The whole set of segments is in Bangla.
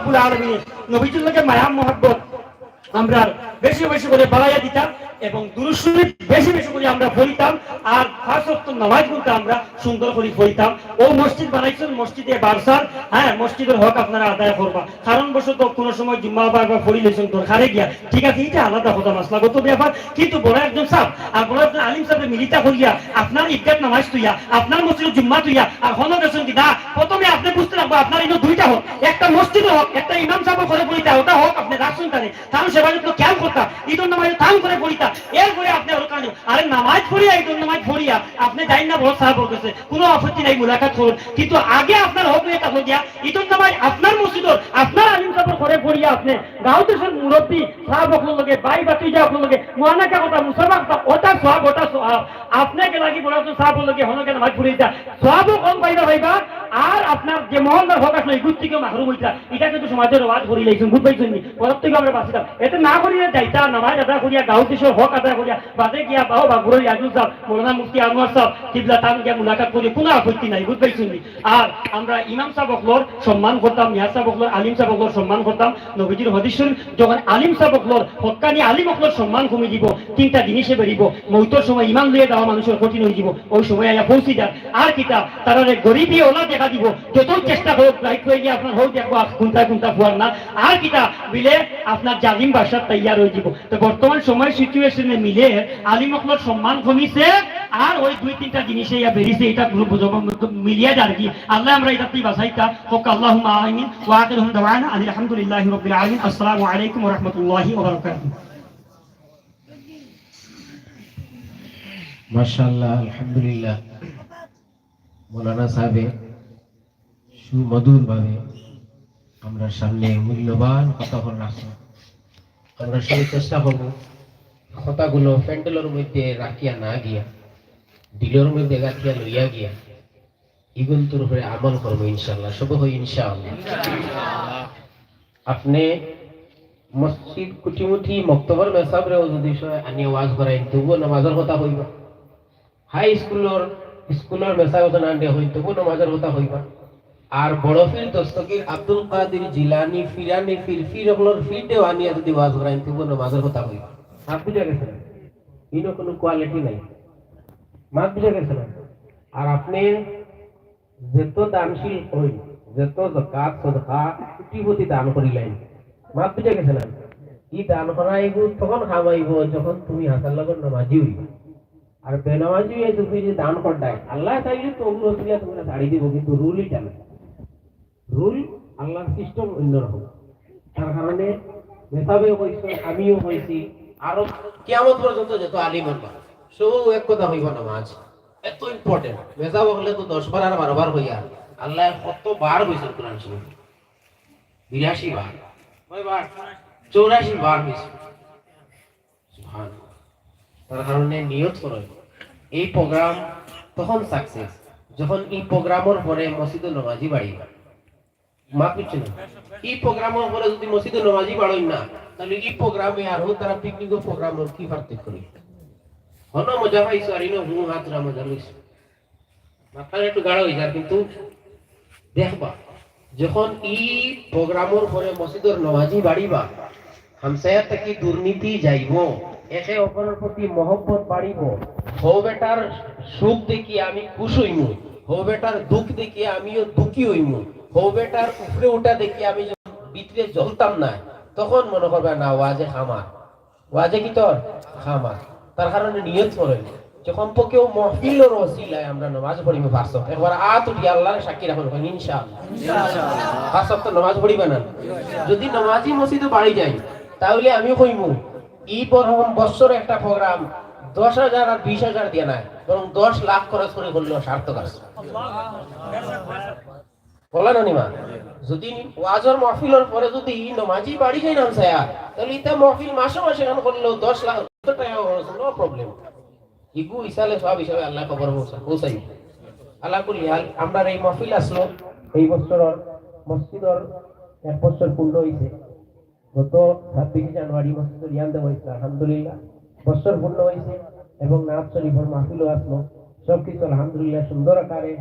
রাব্বুল আলামিন নবীজির লগে মায়া মহব্বত আমরা বেশি বেশি করে বাড়াইয়া দিতাম এবং দুরূদ শরীফ বেশি বেশি করে আমরা পড়িতাম আর পাঁচ ওয়াক্ত নামাজ কিন্তু আমরা সুন্দর করে পড়িতাম। ও মসজিদ বানাইছেন, মসজিদে বারসার, হ্যাঁ মসজিদের হক আপনারা আদায় করবা। কারণ বশত কোনো সময় জুম্মা বা পড়ি লেছেন দরকারে গিয়া, ঠিক আছে এটা আলাদা কথা মাসলাগত ব্যাপার, কিন্তু বড় একজন সাহেব আর বড় একজন আলিম সাহেবের মিলিতা করিয়া আপনার ঈদগাহ নামাজ তুইয়া আপনার মসজিদে জুম্মা তুইয়া আর হলো গেছেন কি না, প্রথমে আপনি বুঝতে লাগবো আপনার এই দুইটা হক, একটা মসজিদের হক, একটা ইমাম সাহেবের ঘরে পড়িতা ওটা হক আপনি রাখছেন তাহলে তাহলে সেবা যত্ন খেয়াল করতা, ঈদের নামাজ তাম করে পড়িতা, এরপরে আপনি ওর কারণে আরে নামাজ পড়িয়া ঈদের নামাজ পড়িয়া আপনি যাই না বড় সাহেব বলতেছে কোনো আপত্তি নাই, মুলাকাত করুন, কিন্তু আগে আপনার হক নিয়ে কাছে গিয়া ঈদের নামাজ আপনার মসজিদর আপনার আলিম সাহেবের ঘরে পড়িয়া আপনি গাঁও দেশের মুরব্বী সাহেব হকল লগে বাই বাতি যা হকল লগে মহানাকা কথা মুসলমান ওটা সোয়াব ওটা সোয়াব আপনাকে লাগি বড় সাহেব লগে হনকে নামাজ পড়িতা সোয়াবও কম পাইবা ভাইবা আর আপনার যে মহল্লার হক আসলে এগুর থেকে মাহরুম হইতা, এটা কিন্তু সমাজের আওয়াজ করি লাইছেন বুঝ পাইছেন নি, পরের থেকে আমরা বাঁচিতাম এতে না করিয়া যাইতা নামাজ আদায় করিয়া গাঁও দেশের হক আদায় করিয়া বাদে গিয়া বাও বাগুরের ইয়াজুল সাহেব মৌলানা মুফতি আনোয়ার সাহেব কিবলা তান গিয়া মুলাকাত করি কোনো আপত্তি নাই বুঝ পাইছেন নি। আর আমরা ইমাম সাহেব হকলর সম্মান করতাম, মিয়া সাহেব হকলর আলিম সাহেব হকলর সম্মান করতাম। নবীজির হাদিস শরীফ যখন আলিম সাহেব হকলর হক্কানি আলিম হকলর সম্মান কমে দিব তিনটা জিনিসে বেরিব, মৌতর সময় ইমান লইয়া দেওয়া মানুষের কঠিন হয়ে যাব, ওই সময় আয়া পৌঁছি যান আর কিতা তারা গরিবী ওলা দেখা দিব যত চেষ্টা হোক লাইক হয়ে গিয়ে আপনার হোক দেখবো কোনটা কোনটা ফুয়ার না আর কিতা বিলে আপনার জালিম বাসার তৈয়ার হয়ে যাব। তো বর্তমান সময় সিচুয়েশনে মিলে আলিম হকলর সম্মান কমিছে আর ওই দুই তিনটা জিনিসে ইয়া বেরিয়েছে, এটা মিলিয়ে আর কি আল্লাহ আমরা এটা বাসাইতা হোক আল্লাহুম্মা আমিন ওয়া আখিরুহুম দাওয়ানা আলহামদুলিল্লাহি রাব্বিল আলামিন। আসসালামু আলাইকুম ওয়া রাহমাতুল্লাহি ওয়া বারাকাতুহু। মাশাআল্লাহ আলহামদুলিল্লাহ মৌলানা সাহেব সুমধুর ভাবে আমরা সামনে মূল্যবান কথা রাখছি, আমরা সবাই চেষ্টা করব কথাগুলো প্যান্ডেলের মধ্যে রাখিয়া না গিয়া দিলের মধ্যে রাখিয়া লইয়া গিয়া ইগুন্তর উপরে আমল করবো ইনশাআল্লাহ, সব হই ইনশাআল্লাহ। আপনি মসজিদ কুটিমুঠি মক্তবর মেসাবরেও যদি আনি ওয়াজ করাই তবুও নামাজের কথা হইবা, হাই স্কুলের মেসাবত আনতে হই তবুও নামাজের কথা হইবা। আর বড় ফির দস্তগীর আব্দুল কাদের জিলানি ফিরানি ফির ওগুলোর ফিরতেও আনিয়া যদি ওয়াজ করাই তবুও নামাজের কথা হইবা। মাত বুঝা গেছে না, ইনো কোনো কোয়ালিটি নাই, মাত বুঝা গেছে না। আর আপনি যত দানশীল হই যত যাকাত সাদকা কোটিপতি দান করিলেন, মাত বুঝা গেছে না, ই দান করাইব তখন খাওয়াইব যখন তুমি হাসার লগত নামাজি হইবা। আর বেনামাজি হয়ে তুমি যে দান করদাই আল্লাহ চাইলে তো ওগুলো তুলে তোমরা ছাড়ি দিব, কিন্তু রুলই জানে, রুল আল্লাহর সিস্টেম অন্যরকম। তার কারণে মেসাবেও হয়েছে আমিও হয়েছি আরো কিয়ামত পর্যন্ত যত আলিম হইবা সব এক কথা হইব নামাজ এত ইম্পর্টেন্ট। মেসাব হলে তো 10 বার আর 12 বার হইয়া আল্লাহ কত বার হয়েছে কোরআন শরীফ 82 বার, কয়বার 84 বার হয়েছে সুবহানাল্লাহ। তার কারণে নিয়ত করো এই প্রোগ্রাম তখন সাকসেস যখন এই প্রোগ্রামের পরে মসজিদে নামাজি বাড়িবা, মা বুঝছো না, এই প্রোগ্রামের পরে যদি মসজিদে নামাজি বাড়ই না তাহলে এই প্রোগ্রামে আর তারা পিকনিকের প্রোগ্রামের কি পার্থক্য করি হন মজা পাইছো আর ইনো হু হাতরা মজা লইছো মাথা একটু গাঢ় হয়ে যায়। কিন্তু দেখবা যখন এই প্রোগ্রামের পরে মসজিদের নামাজি বাড়িবা হামসায়ার থেকে দুর্নীতি যাইব, একে অপরের প্রতি মহব্বত বাড়িব, হো বেটার সুখ দেখি আমি খুশ হইমু, হো বেটার দুঃখ দেখি আমিও দুঃখী হইমু, হো বেটার উপরে উঠা দেখি আমি ভিতরে জ্বলতাম না, তখন মনে করবে না ওয়াজে খামার, ওয়াজে কি তোর খামার। তার কারণে নিয়ত করেন যখন পকেও মহফিলের ওসিলায় আমরা নামাজ পড়িব পারছো একবার আত উঠি আল্লাহর সাক্ষী রাখুন ইনশাআল্লাহ, ইনশাআল্লাহ পাঁচ ওয়াক্ত নামাজ পড়িবা না। যদি নামাজি মসজিদে বাড়ি যাই তাহলে আমি কইমু এই প্রথম বছর একটা প্রোগ্রাম 10,000 আর 20,000 দিয়ে নাই বরং 10 লাখ খরচ করে করলেও সার্থক আছে বলা না নিমা। যদি ওয়াজের মাহফিলের পরে যদি নামাজি বাড়ি যাই না ছায়া তাহলে এটা মাহফিল মাসে মাসে গান করলেও 10 লাখ টাকা নো প্রবলেম, ইগু ইসালে সব হিসাবে আল্লাহ খবর পৌঁছাই। আল্লাহ কুল হাল আমরা এই মাহফিল আসলো এই বছরের মসজিদের 1 বছর পূর্ণ হইছে, গত 26 জানুয়ারি মসজিদের ইয়ান্দে হয়েছে আলহামদুলিল্লাহ বছর পূর্ণ হয়েছে এবং নাচ শরীফের মাহফিলও আসলো, সবকিছু আলহামদুলিল্লাহ সুন্দর আকারে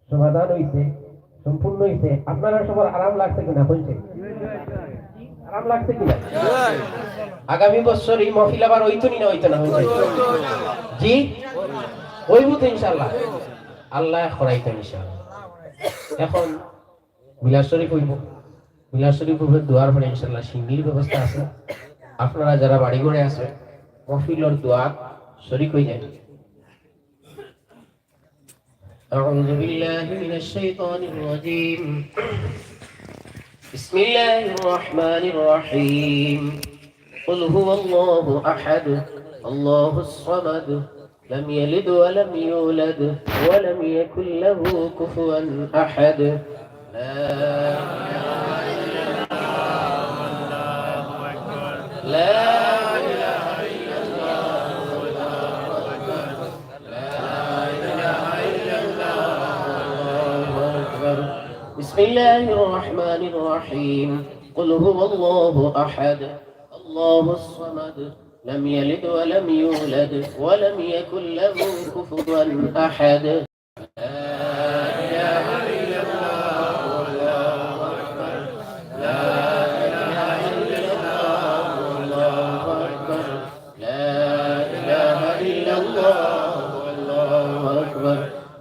সমাধান হয়েছে। সম্পূর্ণ হয়েছে। আপনারা সবার আরাম লাগছে কিনা বলছেন? আরাম লাগছে কিনা? আগামী বছর এই মহফিল আবার হইতো না হইতো না? জি হইব তো ইনশাআল্লাহ, আল্লাহ করাইতো ইনশাআল্লাহ। এখন মিলাদ শরীফ হইব, মিলাদ শরীফ হবে দোয়ার পরে ইনশাআল্লাহ সিন্নির ব্যবস্থা আছে। আপনারা যারা বাড়ি ঘরে আছে মহফিলের দোয়া শরীক হয়ে যায়। أعوذ بالله من الشيطان الرجيم. بسم الله الرحمن الرحيم. قل هو الله أحد الله الصمد لم يلد ولم يولد ولم يكن له كفوا أحد. لا بسم الله الرحمن الرحيم. قل هو الله أحد الله الصمد لم يلد ولم يولد ولم يكن له كفوا أحد.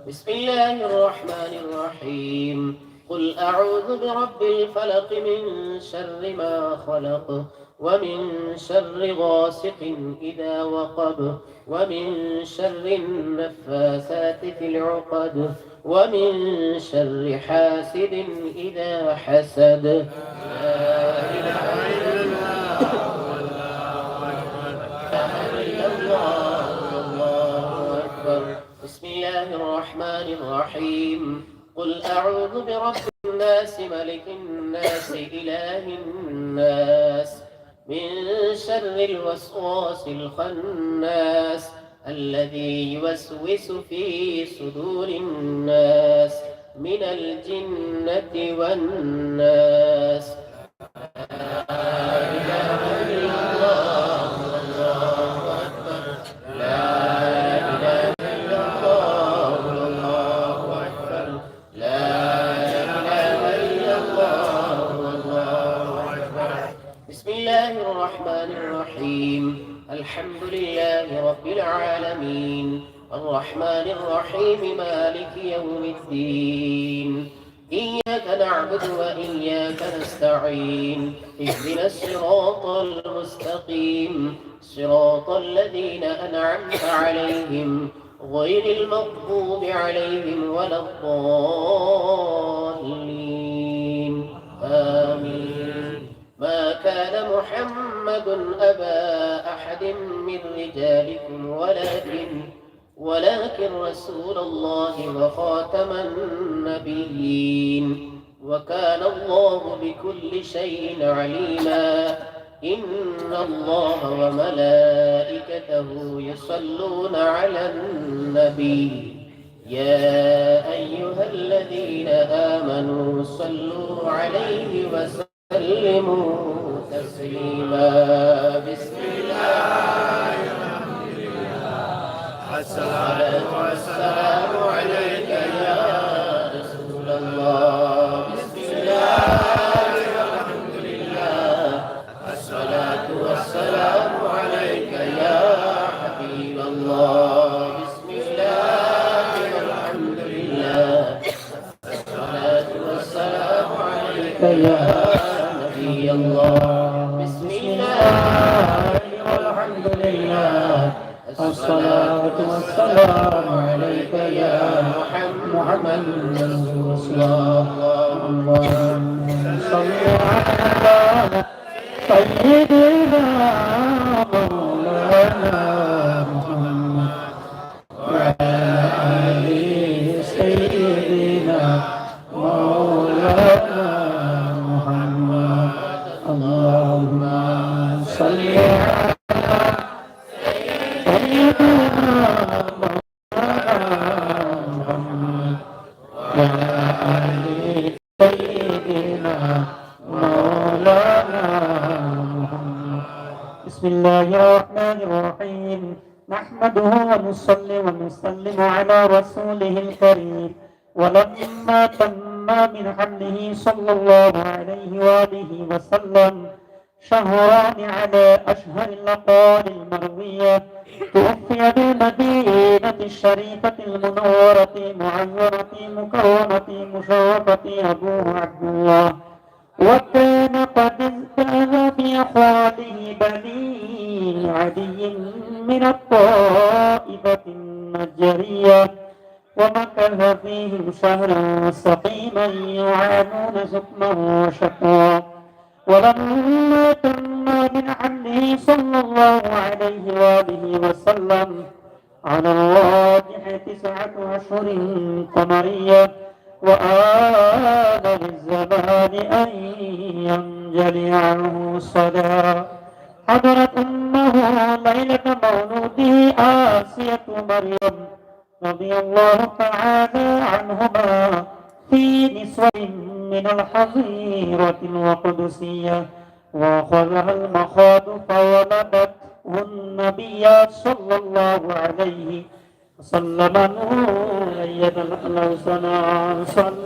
بسم الله الرحمن الرحيم. قل أعوذ برب الفلق من شر ما خلق ومن شر غاسق إذا وقب ومن شر النفاثات في العقد ومن شر حاسد إذا حسد. لا إله إلا الله والله أكبر. بسم الله الرحمن الرحيم. قل أعوذ برب الناس ملك الناس إله الناس من شر الوسواس الخناس الذي يوسوس في صدور الناس من الجنة والناس. الحمد لله رب العالمين الرحمن الرحيم مالك يوم الدين إياك نعبد وإياك نستعين اهدنا الصراط المستقيم صراط الذين أنعمت عليهم غير المغضوب عليهم ولا الضالين آمين. ما كان محمد أبا أحد من رجالكم ولكن رسول الله وخاتم النبيين وكان الله بكل شيء عليما. إن الله وملائكته يصلون على النبي يا أيها الذين آمنوا صلوا عليه وسلموا تسليما. بسم الله الحمد لله الصلاة والسلام عليك يا رسول الله. بسم الله الحمد لله الصلاة والسلام عليك يا حبيب الله. بسم الله الحمد لله الصلاة والسلام عليك يا نبي الله. بسم الله والحمد لله الصلاة والسلام عليك يا محمد رسول الله. اللهم صل على سيدنا مولانا محمد وعلى آل سيدنا مولانا محمد. اللهم صل على سيدنا محمد وعلى آل سيدنا مولانا محمد. بسم الله الرحمن الرحيم. نحمده ونصلي ونسلم على رسوله الكريم. ولما تم من حمله صلى الله عليه وآله وسلم شهران على أشهر الأقوال المروية. توفي بالمدينة الشريفة المنورة معظمة مكرمة مشرفة أبوه عبد الله، وكان قد انتهى بأخواله بني عدي من الطائفة النجرية، ومكث فيهم شهرا سقيما يعانون سقمه وشقواه. ولما تم من حمله صلى الله عليه وآله وسلم على الراجح 9 أشهر قمرية، وآن للزمان أن ينجلي عنه الصدى. حضرت أمه ليلة مولوده آسية مريم رضي الله تعالى عنهما في نسوة من الحظيرة القدسية، وأخذها المخاض فولدته النبي صلى الله عليه وسلم نورا يتلألأ صنعا صلى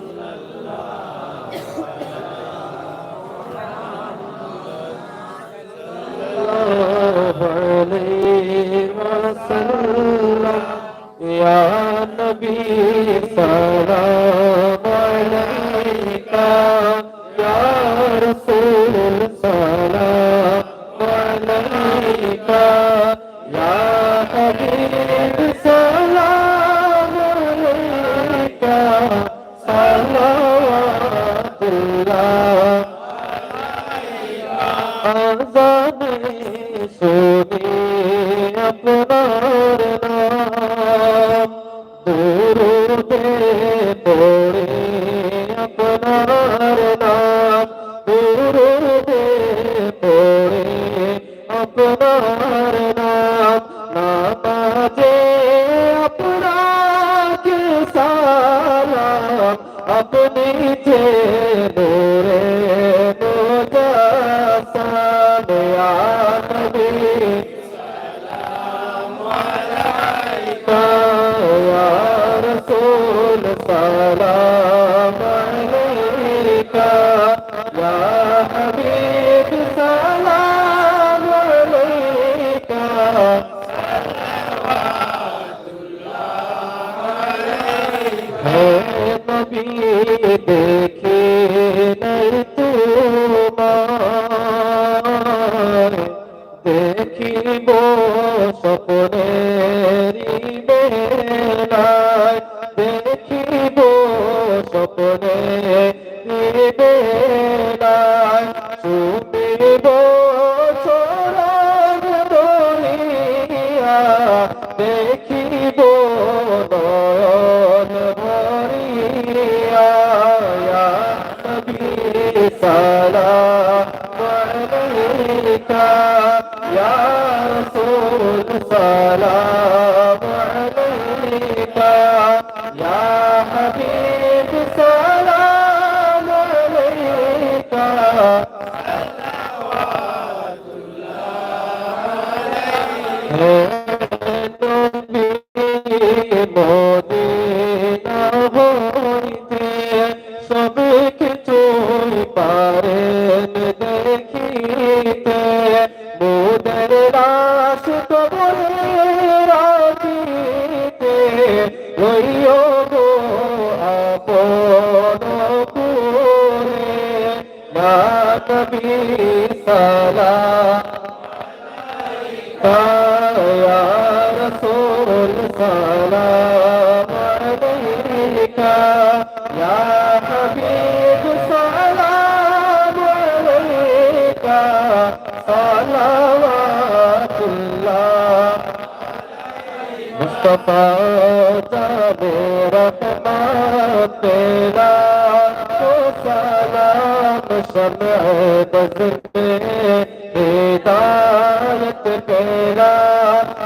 الله عليه وسلم. يا نبي سلام عليك، يا رسول سلام عليك، يا حبيب سلام عليك، صلوات الله آزاد سوني अपनार नाम दुरूद पढ़े अपनार नाम दुरूद पढ़े अपनार नाम नामाजे अपना के सलाम अपनी जे नूरे मुजस्सम या नबी या रसूल सलाम अलैका, या हबीब सलाम अलैका। है नबी देखे नहीं तुम्हार, দেখিব স্বপ্নেরি বেলায়, দেখিব স্বপ্নেরি বেলায়, শুনিব চরণ দলিয়া, দেখিব নয়ন ভরিয়া। ইয়া নবী সালাম আলাইকা, या रसूल सलाम अलैका, या हबीब सलाम अलैका। है नबी मदीना হইতে সবে কিছুই পারেন দেখিতে, মোদের লাশ কবরে রাখিতে লইও গো আপন করে। ইয়া নবী সালাম या रसूल सलाम अलैका, या हबीब सलाम अलैका, सलावतुल्लाह। मुस्तफा जाने रहमत तेरा तो सलाम शम्अ बज़ में हिदायत तेरा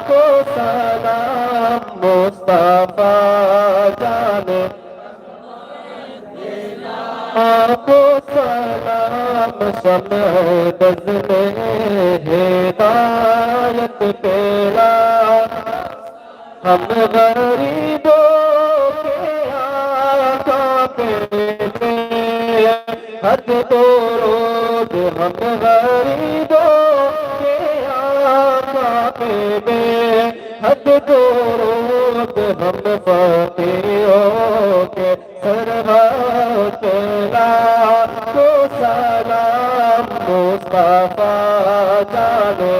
को सलाम मुस्तफा जाने आपको सलाम शम्अ बज़ में हिदायत तेरा। हम गरीबों के आका पे हद दरूद हम गरीबों के आका पे हद दरूद हम फकीरों के सरहद पे लाखो सलाम मुस्तफा जाने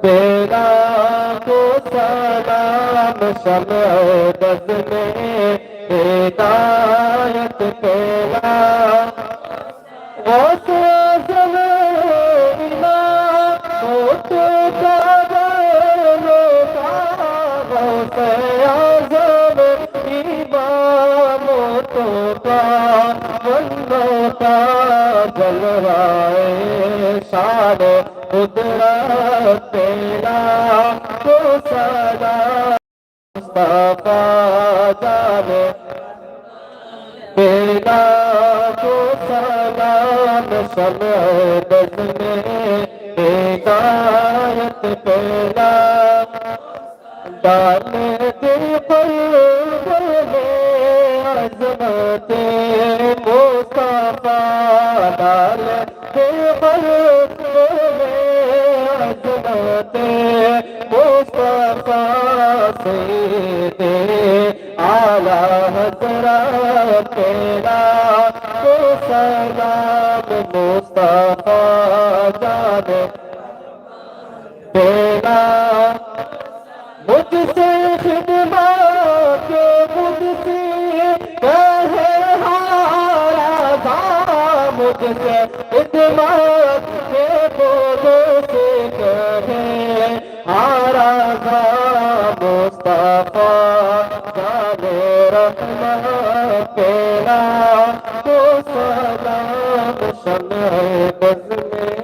तेरा को सलाम शम्अ बज़ में हिदायत पेला गौसे आज़म इमाम मोत का गलो का गौसे आज़म इमाम मोत का गलो का जलवाए शान कुदरत तेरा को सलाम मुस्तफा जाने तेरा को सलाम शम्अ बज़ में हिदायत पेला डाले दिल पर अज़मत मुस्तफा डाले दिल पर अज़मत मुस्तफा सैयदे आला हज़रत तेरा को सलाम मुस्तफा जाने तेरा मुझसे खिदमत मुझसे कहे हारा था मुझसे खिदमत के बोलों से कहे हारा था मुस्तफा जाने रहमत तेरा को सलाम शम्अ बज़ में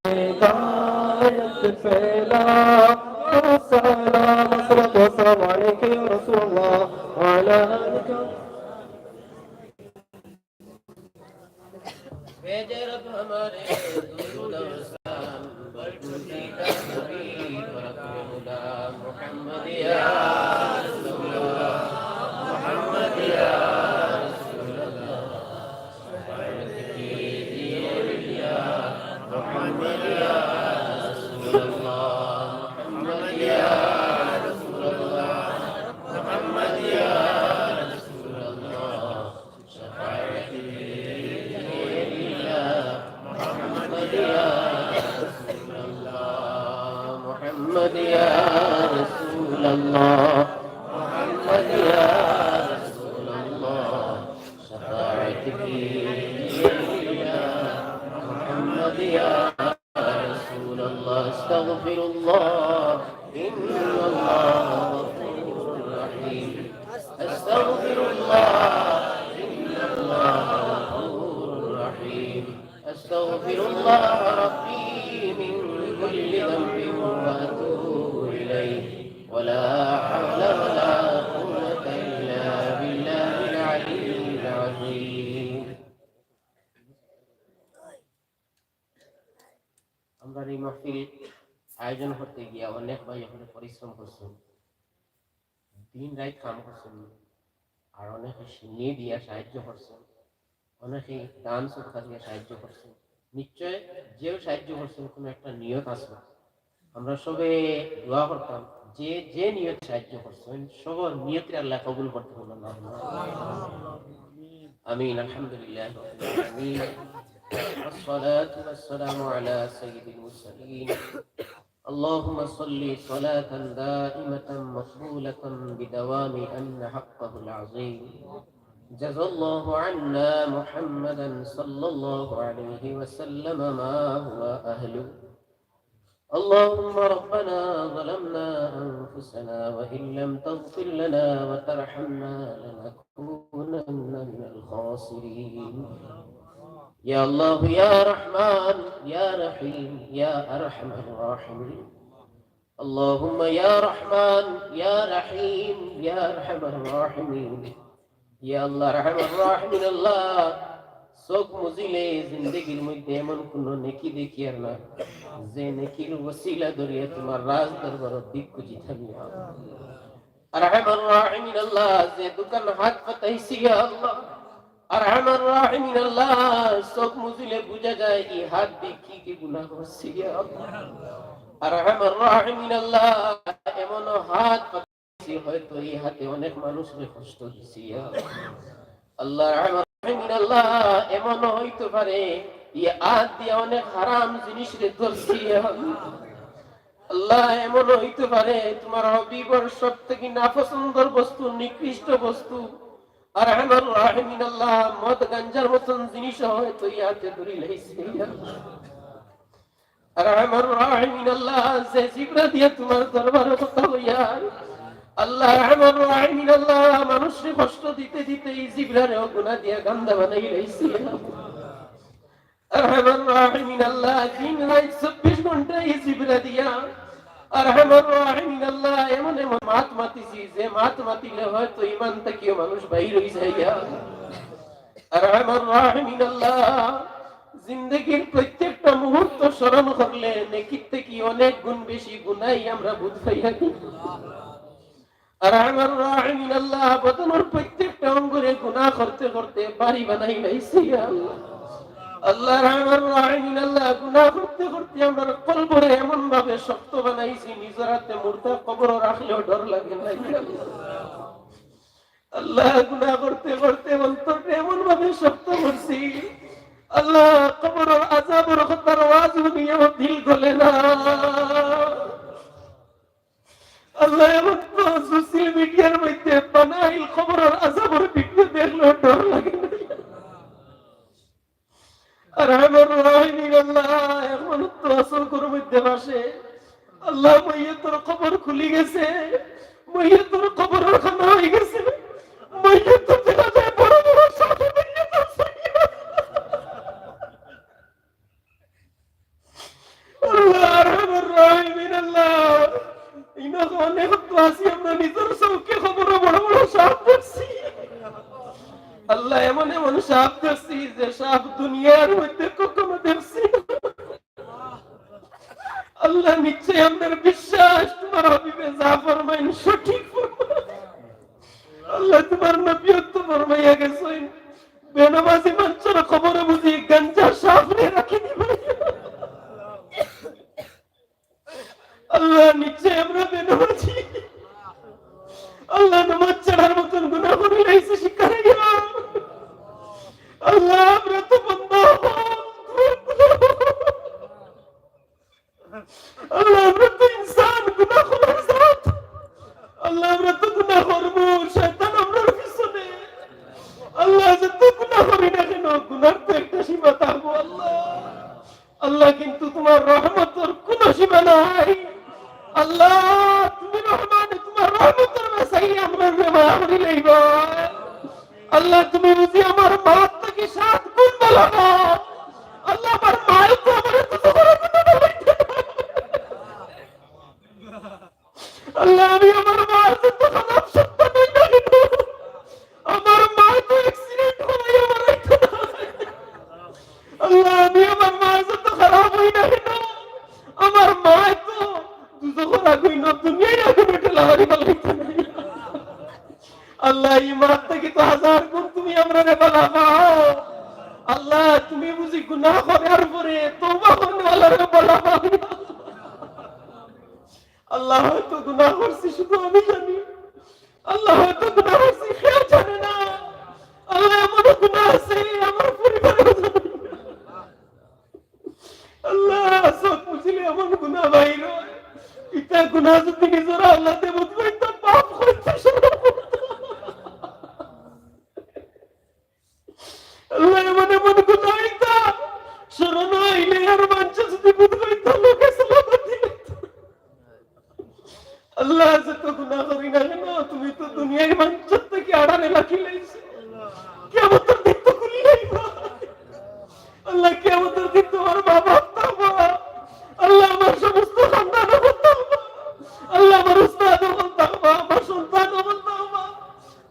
हिदायत फैला السلام والسلام عليك يا رسول الله وعلى آلك भेजे रब हमारे दुरूद और सलाम बरकती का नबी बरकत खुदा मुहम्मद या रसूल अल्लाह मुहम्मद या रसूल अल्लाह सफायत कीजिए या मुहम्मद या रसूल अल्लाह मुहम्मद या रसूल अल्लाह मुहम्मद या रसूल अल्लाह सफायत محمد يا رسول الله محمد يا رسول الله شفاعتك يا محمد يا رسول الله استغفر الله إن الله غفور رحيم استغفر الله إن الله غفور رحيم استغفر الله ربي من كل ذنب وأتوب إليه ولا حول ولا قوة إلا بالله العلي العظيم আমরা এই মাহফিল আয়োজন করতে গিয়ে অনেক ভাই এখানে পরিশ্রম করছেন, দিন রাত কাম করছেন, আর অনেকে সিনিয়ে দিয়ে সাহায্য করছেন, অনেকে দান সৎকার দিয়ে সাহায্য করছেন। নিশ্চয় যেও সাহায্য করছেন কোনো একটা নিয়ত আছে। আমরা সবে দোয়া করতাম যে যে নিয়ত সাহায্য করছেন সবার নিয়তের আল্লাহ কবুল করতে বলুন আমিন। আলহামদুলিল্লাহ আমিন। والصلاة والسلام على سيد المرسلين اللهم صل صلاة دائمة مقبولة بدوام أن حقه العظيم جزا الله عنا محمدا صلى الله عليه وسلم ما هو أهله. اللهم ربنا ظلمنا أنفسنا وإن لم تغفر لنا وترحمنا لنكونن من الخاسرين. يا الله يا رحمن يا رحيم يا أرحم الراحمين. اللهم يا رحمن يا رحيم يا أرحم الراحمين. يا الله رحم الراحمين الله চোখ মুজিলে জিন্দগির মধ্যে এমন কোন নেকি দেখি আর না যে নেকির ওসিলা ধরিয়া তোমার রাজ দরবারে ভিক্ষু জিতামি আরহামার রাহিমিন আল্লাহ যে দোকান হাত পাতাইছি ইয়া আল্লাহ আরহামার রাহিমিন আল্লাহ, চোখ মুজিলে বুঝা যায় এই হাত দিয়ে কি কি গুনাহ করছি ইয়া আল্লাহ। আরহামার রাহিমিন আল্লাহ, এমন হাত পাচ্ছি হয়তো এই হাতে অনেক মানুষকে কষ্ট দিছি ইয়া আল্লাহ। আরহামার রাহিমিন আল্লাহ, এমন হইতে পারে এই হাত দিয়ে অনেক হারাম জিনিস রে ধরছি ইয়া আল্লাহ। এমন হইতে পারে তোমার হাবিবের সবথেকে নাপসন্দর বস্তু, নিকৃষ্ট বস্তু আরহামার রাহিমিন আল্লাহ, মদ গাঞ্জার মতন জিনিস হয়তো ইয়াতে ধরি লাইছে আরহামার রাহিমিন আল্লাহ। যে জিবরা দিয়ে তোমার দরবারে কথা হইয়া আল্লাহ আরহামার রাহিমিন আল্লাহ, মানুষকে কষ্ট দিতে দিতে এই জিবরারেও গুনাহ দিয়া গান্দা বানাই লাইছে আরহামার রাহিমিন আল্লাহ। দিন রাত 24 ঘন্টা এই জিবরা দিয়া আরহামার রাহিমিন আল্লাহ, এমন এমন মাত মাতিছি যে মাত মাতিলে হয়তো ইমান থেকেও মানুষ বাইর হয়ে যায় আরহামার রাহিমিন আল্লাহ। জিন্দগির প্রত্যেকটা মুহূর্ত স্মরণ করলে নেকির থেকে অনেক গুণ বেশি গুনাই আমরা বুঝ পাইয়া দিই আরহামার রাহিমিন আল্লাহ। বদনের প্রত্যেকটা অঙ্গরে গুনাহ করতে করতে বাড়ি বানাই লাইছি আল্লাহ আল্লাহ। আরহামার রাহিমিন আল্লাহ, গুনাহ করতে করতে আমরা কলবরে এমন ভাবে শক্ত বানাইছি নিজের হাতে মুর্দা কবর রাখলেও ডর লাগে না আল্লাহ। গুনাহ করতে করতে অন্তরটা এমন ভাবে শক্ত করছি আল্লাহ, কবরের আযাবের কথার আওয়াজ শুনিয়েও দিল গলে না আল্লাহ। এমন তো সোশ্যাল মিডিয়ার মধ্যে বানাইল কবরের আযাবের ভিডিও দেখলেও ডর লাগে না আরহামার রাহিমিন আল্লাহ। এমন তো আসল করে মধ্যে বসে আল্লাহ, মাইয়াতের কবর খুলি গেছে, মাইয়াতের কবরের খানা হয়ে গেছে, মাইয়াত তো দেখা যায় বড় বড় সাধু মাইয়াত আছে আল্লাহ। আরহামার রাহিমিন আল্লাহ, ইনা অনেক তো আসি আমরা নিজের চৌকে খবর বড় বড় সাপ দেখছি আল্লাহ। এমন এমন সাপ দেখছি যে সাপ দুনিয়ার মধ্যে কখনো দেখছি আল্লাহ। নিশ্চয় আমাদের বিশ্বাস তোমার হাবিবে যা ফরমাইন সঠিক আল্লাহ। তোমার নবীও তো ফরমাইয়া গেছেন বেনামাজি মানুষের খবরে বুঝি গাঞ্জা সাপ নিয়ে রাখি দিবে আল্লাহ। নিশ্চয় আমরা বেনামাজি আল্লাহ, নামাজ ছাড়ার মতন গুনাহ করে লাইছে শিকার গেলাম আল্লাহ। আমরা তো বান্দা আল্লাহ, আমরা তো ইনসান, গুনাহ করার জাত আল্লাহ। আমরা তো গুনাহ করবো, শয়তান আমরার পিছনে আল্লাহ। যত গুনাহ করি না কেন গুনার তো একটা সীমা থাকবো আল্লাহ আল্লাহ। কিন্তু তোমার রহমতের কোন সীমা নাই আল্লাহ। তুমি রহমান, তোমার রহমতের মেসাই আমরা মায়া করি লইব আল্লাহ। তুমি বুঝি আমার মা থেকে 7 গুণ ভালো না আল্লাহ। আমার মায়ের তো আমার আল্লাহ। আমি আমার মায়ের যত খারাপ সন্তান হই না কেন, আমার মা তো অ্যাক্সিডেন্ট হয়ে আমার আল্লাহ। আমি আমার মায়ের যত খারাপ হই না কেন, আমার মা তো দুজোর আগুই না দুনিয়ায় আগুন উঠে লাহারি বালাইতে আল্লাহ। এই মার থেকে তো 1000 গুণ তুমি আমরা রে বালাবাও আল্লাহ। তুমি বুঝি গুনাহ করার পরে তওবা করনেওয়ালারে বালাবাও আল্লাহ। হয়তো গুনাহ করছি শুধু আমি জানি আল্লাহ, হয়তো গুনাহ করছি কেউ জানে না আল্লাহ। এমন গুনাহ আছে আমার পরিবারেও জানে আল্লাহ। সব বুঝলে এমন গুনাহ বাইর হয়, এটা গুনাহ যদি নিজের আল্লাহ দেব তো পাপ করতে শুরু করতো আল্লাহ। এমন এমন গুনাহ হইতা স্মরণ হইলে আর মানুষ যদি বুঝ হইতো লোকে সালামত দিত আল্লাহ। যত গুনাহ করি না কেন তুমি তো দুনিয়ার মানুষের থেকে আড়ালে রাখি লাইছো কিয়ামতের দিন তো খুলি লাইবা আল্লাহ। কিয়ামতের দিন তোমার মা বাপ থাকবা আল্লাহ। আমার সমস্ত সন্তান আল্লাহ, আমার উস্তাদ থাকবা, আমার সন্তান থাকবা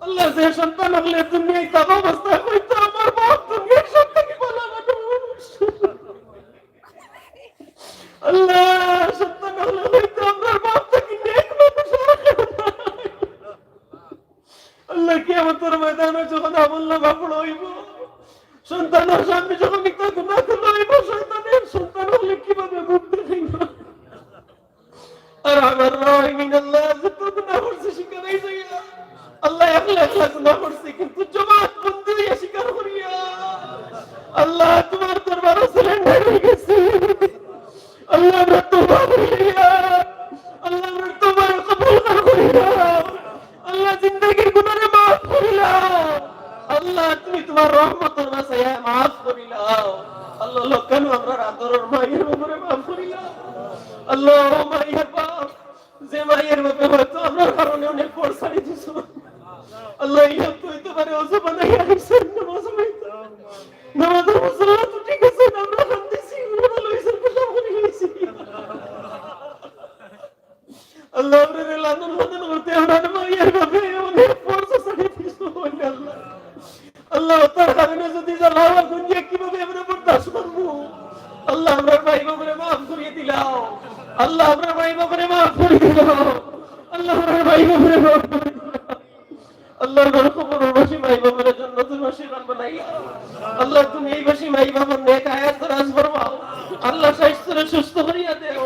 আল্লাহ। যে সন্তান হলে দুনিয়ায় তার অবস্থা হইতো আমার বাপ দুনিয়ার সব থেকে ভালো মানুষ আল্লাহ। সন্তান হলে হইতো আমার বাপ থেকে নেক মানুষ আল্লাহ। কিয়ামতের ময়দানে যখন আমল নামা পড়াইব সন্তানের সামনে যখন একটা গুনাহ করলো এবার শয়তানের সন্তান হলে কিভাবে মুখ দেখাইব আর আমার রাহিমিন আল্লাহ যত গুনাহ করছে স্বীকার হইছে আল্লাহ একলা একলা গুনাহ করছে কিন্তু জমাত বন্ধু হইয়া স্বীকার করিয়া আল্লাহ তোমার দরবারে সারেন্ডার হয়ে গেছে আল্লাহ আমরা তওবা করিয়া আল্লাহ আমরা তওবা কবুল করিয়া আল্লাহ জিন্দেগির গুনাহ মাফ করিয়া আল্লাহ তুমি তোমার রহমতের ওয়াসিয়া মাফ করিলা আল্লাহ লোকানু আমরা আদরের মায়ের উপরে মাফ করিলা আল্লাহ মায়ের বাপ যে মায়ের বাপে হয়তো আমার কারণে অনেক পরসারি দিছো আল্লাহ ইয়া তুই তো পারে ওসব বানাই আইছেন নামাজ পড়তে নামাজ মুসল্লা তো ঠিক আছে আমরা কান্দিছি ভালো হইছে সব করে গেছি আল্লাহ রে লাদন লাদন করতে আমরা মায়ের বাপে অনেক পরসারি দিছো আল্লাহ আল্লাহ তার কারণে যদি জ্বালাও দুনিয়া কিভাবে আমরা বরদাস্ত করব আল্লাহ আমরা ভাই বাবারে মাফ করিয়ে দিলাও আল্লাহ আমরা ভাই বাবারে মাফ করিয়ে দিলাও আল্লাহ আমরা ভাই বাবারে মাফ করিয়ে দিলাও আল্লাহ আমার কবরের বাসী ভাই বাবারে জান্নাতুল বাসীরান বানাইয়া আল্লাহ তুমি এই বাসী ভাই বাবার নেক হায়াত দরাজ ফরমাও আল্লাহ স্বাস্থ্যরে সুস্থ করিয়া দেও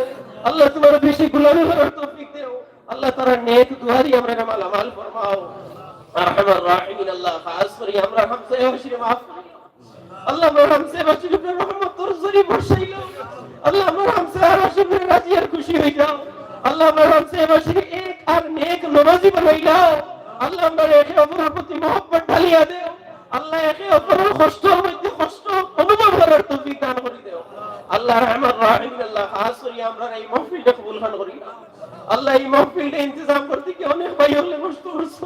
আল্লাহ তোমার বেশি গোলামি করার তৌফিক দেও আল্লাহ তারা নেক দুয়ারি আমরা মালামাল ফরমাও আরহামার রাহিমিন আল্লাহ খাস করি আমরা হামসে ওশিরে মাফ করি আল্লাহ আমরা হামসে ওশিরে রহমতের জরি বর্ষাইলো আল্লাহ আমরা হামসে ওশিরে রাজি আর খুশি হই যাও আল্লাহ আমরা হামসে ওশিরে এক আর নেক নামাজি বানাইলাও আল্লাহ আমরা একে অপরের প্রতি মহব্বত ঢালিয়া দেও আল্লাহ একে অপরের কষ্টের মধ্যে কষ্ট অনুভব করার তৌফিক দান করে দেও আল্লাহ রহমান রহিম আল্লাহ খাস করি আমরা এই মাহফিলটা কবুল খান করি আল্লাহ এই মাহফিলটা ইন্তজাম করতে কি অনেক ভাই হলে কষ্ট করছে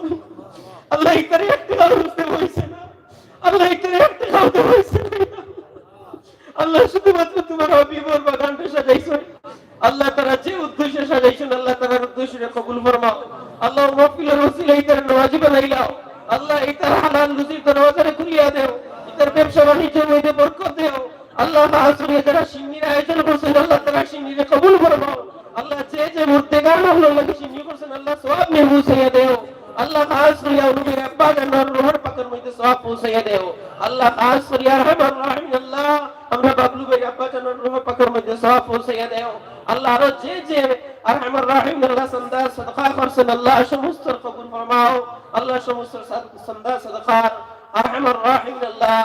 আল্লাহ ইতারে একটা করতে হইছে না আল্লাহ ইতারে একটা করতে হইছে না আল্লাহ শুধুমাত্র তোমার হাবিবের বাগানটা সাজাইছো আল্লাহ তারা যে উদ্দেশ্যে সাজাইছেন আল্লাহ তার উদ্দেশ্যে কবুল ফরমাও আল্লাহ মাহফিলের ওসিলা ইতার নওয়াজি বানাইলাও আল্লাহ ইতার হালাল রুজির দরওয়াজা খুলিয়া দেও ইতার ব্যবসা বাণিজ্যের মধ্যে বরকত দেও আল্লাহ হাসুরিয়া যারা সিন্নির আয়োজন করছেন আল্লাহ তারা সিন্নিরে কবুল ফরমাও আল্লাহ যে মুর্তেগান হলো লাগে সিন্নি করছেন আল্লাহ সওয়াব নিয়ে পৌঁছাইয়া দেও আল্লাহ খাস করিয়া উনুবের আব্বা জানার রোহর পাকের মধ্যে সওয়াব পৌঁছাইয়া দেও আল্লাহ খাস করিয়া রহমান রহিম আল্লাহ আমরা বাবলু ভাই আব্বা জানার রোহর পাকের মধ্যে সওয়াব পৌঁছাইয়া দেও আল্লাহ আরো যে রহমান রহিম আল্লাহ সান্দা সাদকা করছেন আল্লাহ সমস্ত কবুল ফরমাও আল্লাহ সমস্ত সান্দা সাদকা রহমান রহিম আল্লাহ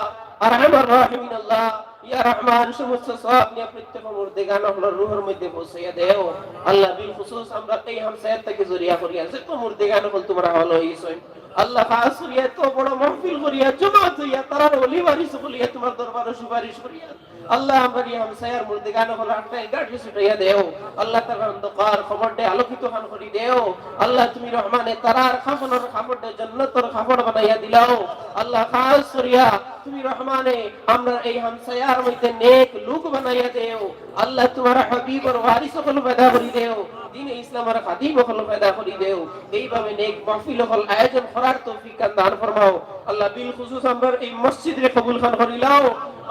রহমান রহিম আল্লাহ ইয়া রহমান সমস্ত সওয়াব নিয়ে প্রত্যেক মুর্দেগান আল্লাহর রূহের মধ্যে পৌঁছাইয়া দেও আল্লাহ বিল খুসুস আমরা এই হামসায়াত থেকে জরিয়া করিয়া যে তো মুর্দেগান হল তোমরা ভালো হইছো আল্লাহ খাস করিয়া তো বড় মাহফিল করিয়া জমাত হইয়া তারার ওলি ওয়ারিস বলিয়া তোমার দরবারে সুপারিশ করিয়া আল্লাহ আমার এই হামসায়ার মুর্দেগান হল একটা গাড়ি ছুটাইয়া দেও আল্লাহ তার অন্ধকার খবরটা আলোকিত খান করি দেও আল্লাহ তুমি রহমানে তারার খাফনের খাফরটা জান্নাতের খাফর বানাইয়া দিলাও আল্লাহ খাস করিয়া তুমি রহমানে আমরা এই হামসায়ার মধ্যে নেক লোক বানাইয়া দেও আল্লাহ তোমার হাবিবের ওয়ারিস হল पैदा করি দেও দ্বীন ইসলামের খাদিম হল पैदा করি দেও এইভাবে নেক মাহফিল হল আয়োজন করার তৌফিক দান ফরমাও আল্লাহ বিল খুসুস আমরা এই মসজিদে কবুল খান করিলাও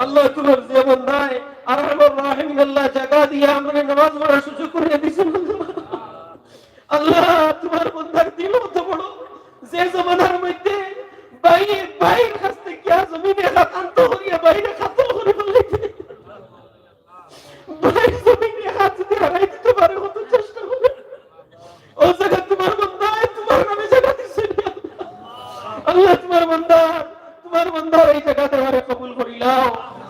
আল্লাহ তোমার যে বান্দায় আরহামুর রাহিম আল্লাহ জায়গা দিয়া আমরা নামাজ পড়ার সুযোগ করে দিয়েছেন আল্লাহ তোমার বান্দার দিল তো বড় যে জমানার মধ্যে বাইরের কাছ থেকে জমিনে খাতান্ত করিয়া বাইরে খাতল করে ফেলতে বাইরে জমিনে হাত দিয়ে হারাই দিতে পারে কত চেষ্টা করে ও জায়গা তোমার বান্দায় তোমার নামে জায়গা দিচ্ছে আল্লাহ তোমার বান্দার এই জায়গাতে আমারে কবুল করিলাও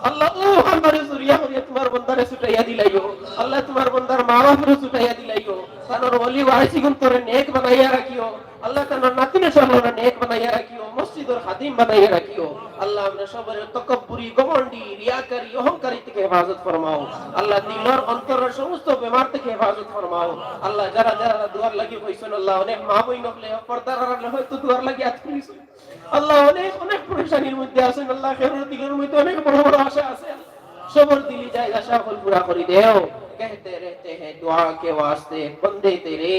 আল্লাহ ও আমারে জুরিয়া করিয়া তোমার বান্দারে ছুটাইয়া দিলাইও আল্লাহ তোমার বান্দার মা বাপরে ছুটাইয়া দিলাইও তানোর ওলি ওয়ারিসিগুন তোরে নেক বানাইয়া রাখিও আল্লাহ তানোর নাতিনে সরলনা নেক বানাইয়া রাখিও মসজিদের খাদিম বানাইয়া রাখিও আল্লাহ আমরা সবার তকব্বুরি গমন্ডি রিয়াকারি অহংকারী থেকে হেফাজত ফরমাও আল্লাহ দিলের অন্তরের সমস্ত বেমার থেকে হেফাজত ফরমাও আল্লাহ যারা যারা দুয়ার লাগি হইছেন আল্লাহ অনেক মা বই নকলে পর্দার হয়তো দুয়ার লাগি আতরিস আল্লাহ অনেক পরেশানির মধ্যে আছেন আল্লাহ খেরের দিলের মধ্যে অনেক বড় বড় আশা আছে সবর দিলি যায় আশা ফল পুরা করে দেও कहते रहते हैं दुआ के वास्ते बंदे तेरे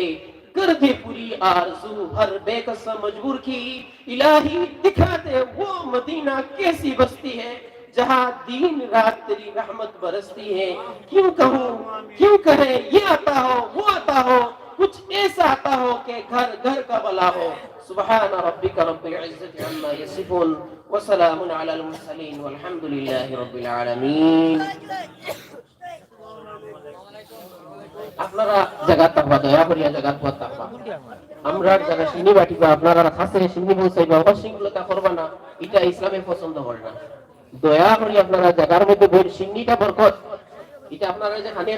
कर दे पूरी आरज़ू हर बेकसर मजबूर की इलाही दिखा दे वो मदीना कैसी बस्ती है जहाँ दिन रात तेरी रहमत बरसती है क्यों कहूँ क्यों कहे ये आता हो वो आता हो कुछ ऐसा आता हो कि घर घर का भला हो सुबहान रब्बिका रब्बिल इज्जति अम्मा यसिफून وسلام على المرسلين والحمد لله رب العالمين আপনারা জায়গা থাকবা দয়া করিয়া জায়গা পথ থাকবা আমরা যারা সিনি বাটিবা আপনারা কাছে সিনি পৌঁছাইবা অশৃঙ্খলতা করবা না এটা ইসলামে পছন্দ করে না দয়া করি আপনারা জায়গার মধ্যে সিন্নিটা বরকত এটা আপনারা যে খানে